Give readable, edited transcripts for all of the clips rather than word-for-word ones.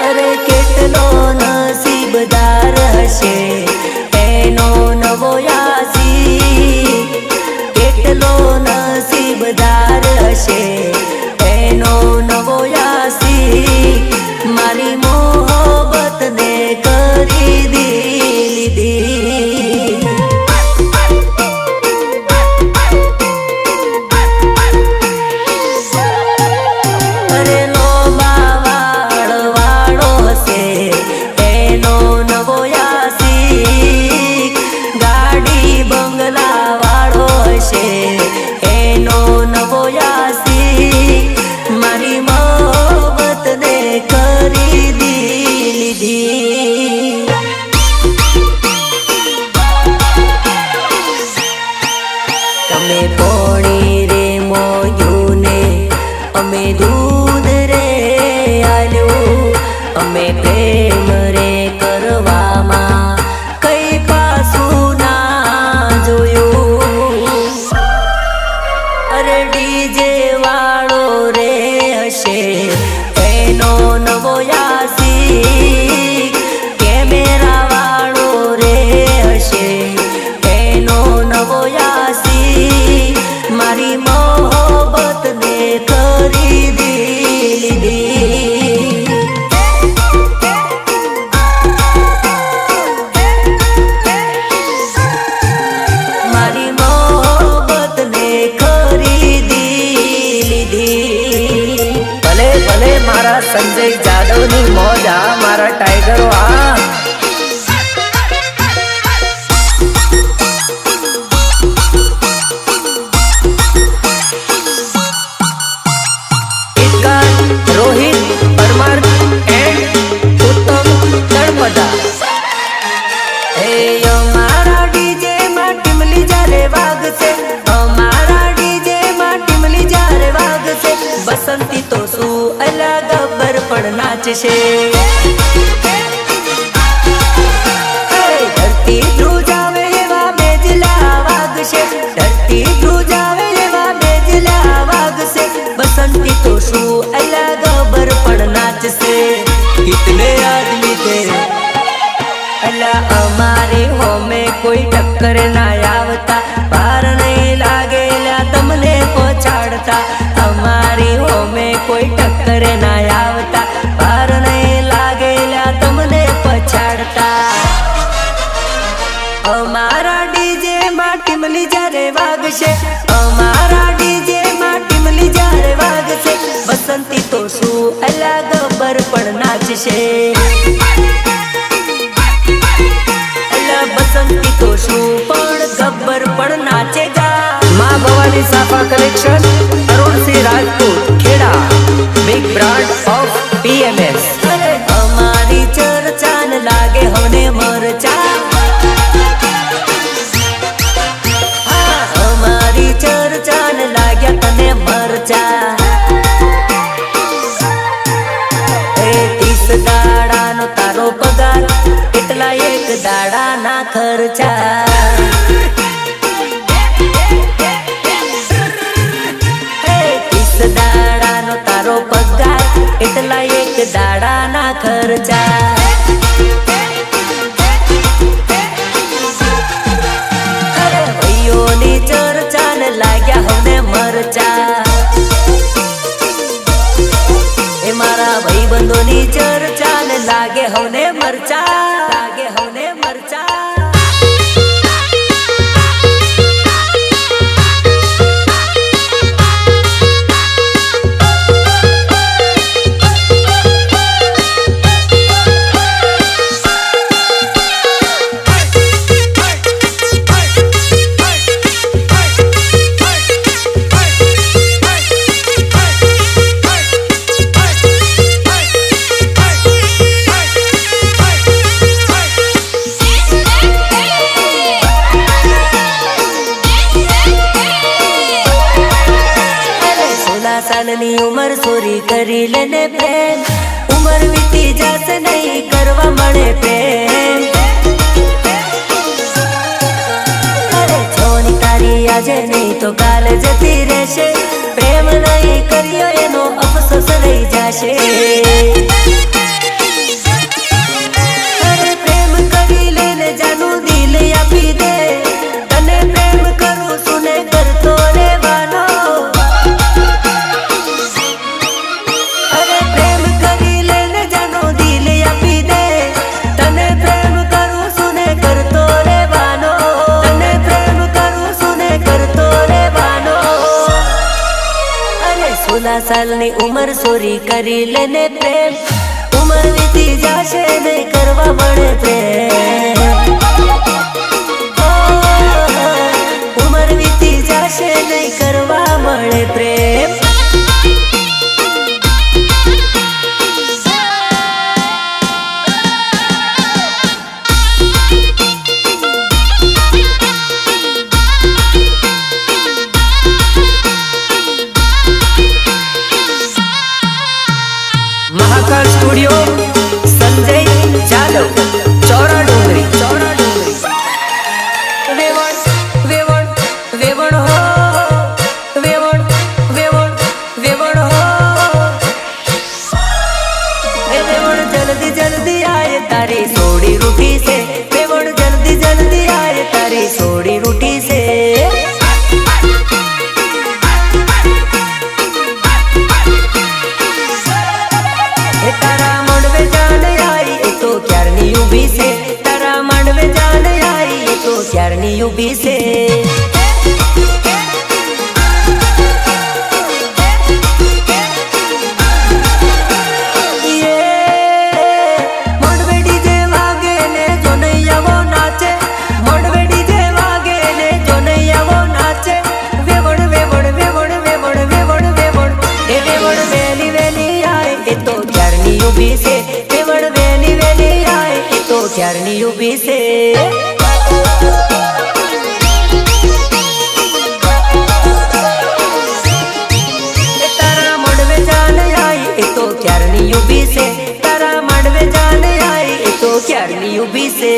अरे केटलो नसीबदार हशे एनो नवो यासी, केटलो नसीबदार हशे एनो नवो यासी, मारी मोहब्बत ने करी दी। अरे लोबावाड़ वाड़ो हसे एनो नवो यासी, गाड़ी बंगला वाड़ो हसे एनो नवो यासी, मारी मोहब्बत ने करी दी। तमे पोणी रे मोयूं ने अमे दूध रे आल्यो, अमे प्रेम रे करवामा कई पासू ना जोयो। अरे डीजे वाळो रे हशे एनो नवो यासी, कैमेरा वाळो रे हशे एनो नवो यासी, मारी मोहब्बत ने करी दी। मारी मोहब्बत ने करी दी। भले भले मारा संजय जादव नी मौजा, मारा टाइगरो आ रोहित परमार एंड उत्तम तड़पदा। हमारा डीजे में टिमली जा रे वाग से, हमारा डीजे में टिमली जा रे वाग से, बसंती तो सू अलग गब्बर पण नाच से। धरती ध्रुव जावे एवा बेजला वाग से, धरती ध्रुव जावे एवा बेजला वाग से, बसंती तो सू अलग गब्बर पण नाच से। कितने आदमी थे अल्लाह हमारे हो में कोई टक्कर ना आवता, पार नहीं लागेला तमने पछाड़ता, हमारी हो में कोई टक्कर ना आवता, पार नहीं लागेला तमने पछाड़ता। हमारा डीजे में टिमली जा रे वाग से, हमारा डीजे में टिमली जा रे वाग से, बसंती तो सू अलग गब्बर पण नाच से। बसंती तो शू पण गब्बर पण नाचेगा। माँ भवानी साफा collection, Arun Singh Rajput Kheda, big brand of PMS। हमारी चर्चा न लागे होने मरचा, हमारी चर्चा न लाग्या तने मरचा। 30 दाड़ा नो तारो पगार, એટલા એક દાડા ના ખર્ચા। 30 દાડા નો તારો પગાર, એટલા એક દાડા ના ખર્ચા। અરે ભાઈઓની ચર્ચા ને લાગ્યા હવે મરચા, એ મારા ભાઈબંધોની ચર્ચા ને લાગે હવે મરચા, લાગે હવે મરચા। सालनी उम्र सोरी करी लेने प्रेम, उम्र बीती जासे नहीं करवा मळे प्रेम। अरे छोनी तारी આજે નહીં તો કાલ જતી રહેશે, પ્રેમ નહીં કર્યો એનો અફસોસ રહી જશે। सालनी उम्र सोरी करी लेने प्रेम उम्र वीती जाशे नहीं करवा बड़े प्रेम उम्र वीती जाशे नहीं करवा बड़े प्रेम महाकाल स्टूडियो संजय जादव चौरा डोंगरी वेवण वेवण वेवण हो वेवण वेवण वेवण हो वेवण जल्दी जल्दी आए तारी सोड़ी रूठी से वेवण जल्दी जल्दी आए तारी सोड़ी रूठी से तारा मंडवे जान आई तो क्यारनी उभी से तारा मंडवे जान आई तो क्यारनी उभी से ये मंडवे डीजे वागे ने जो नैया वो नाचे मंडवे डीजे वागे ने जो नैया वो नाचे वेवण वेवण वेवण वेवण वेवण वेवण ए वेवण वेली वेली आए तो क्यारनी उभी से वेवण वेली वेली आए तो क्यारनी उभी से तारा मंडवे जान आई तो क्यारनी उभी से तारा मंडवे जान आई तो क्यारनी उभी से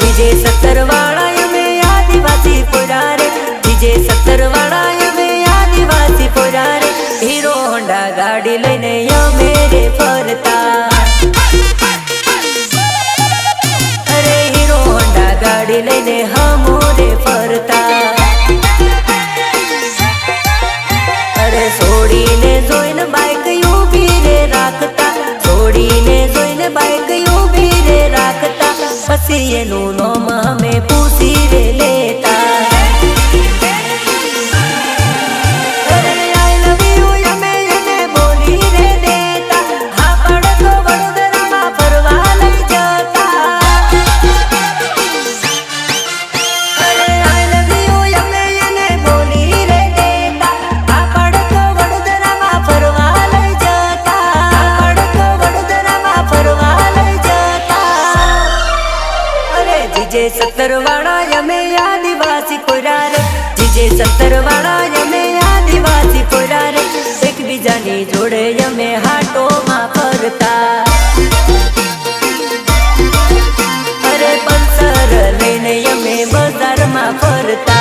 जीजे 70 वाला में आदिवासी पुरारे जीजे 70 वाला में आदिवासी पुरारे हीरो होंडा गाड़ी लेने यो मेरे फरता अरे हीरो होंडा गाड़ी लेने हमोरे फरता अरे सोड़ी ने जोइन बाइक यू भी रे राखता सोड़ी ने जोइन बाइक यू भी रे राखता पसी ये नूनो में पूसी रे लेता अरे आई लव यू यमे यने बोली रे देता हाँ पड़ तो वडोदरा में फरवा लई जाता अरे आई लव यू यमे यने बोली रे देता हाँ पड़ तो वडोदरा में फरवा लई जाता हाँ पड़ तो वडोदरा में फरवा लई जाता जीजे 70 वाला यमे आदिवासी पुरारे जीजे 70 वाला यमे आदिवासी पुरारे एक बीजानी जोड़े यमे हाटो मा फरता अरे पंसर लेने यमे बाजार मा फरता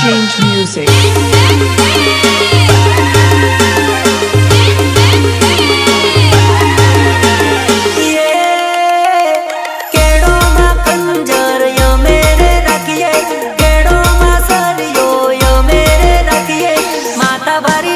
Change music. केड़ो मा खंजर यो मेरे रखिए केड़ो मा सरियो यो मेरे रखिए माता बारी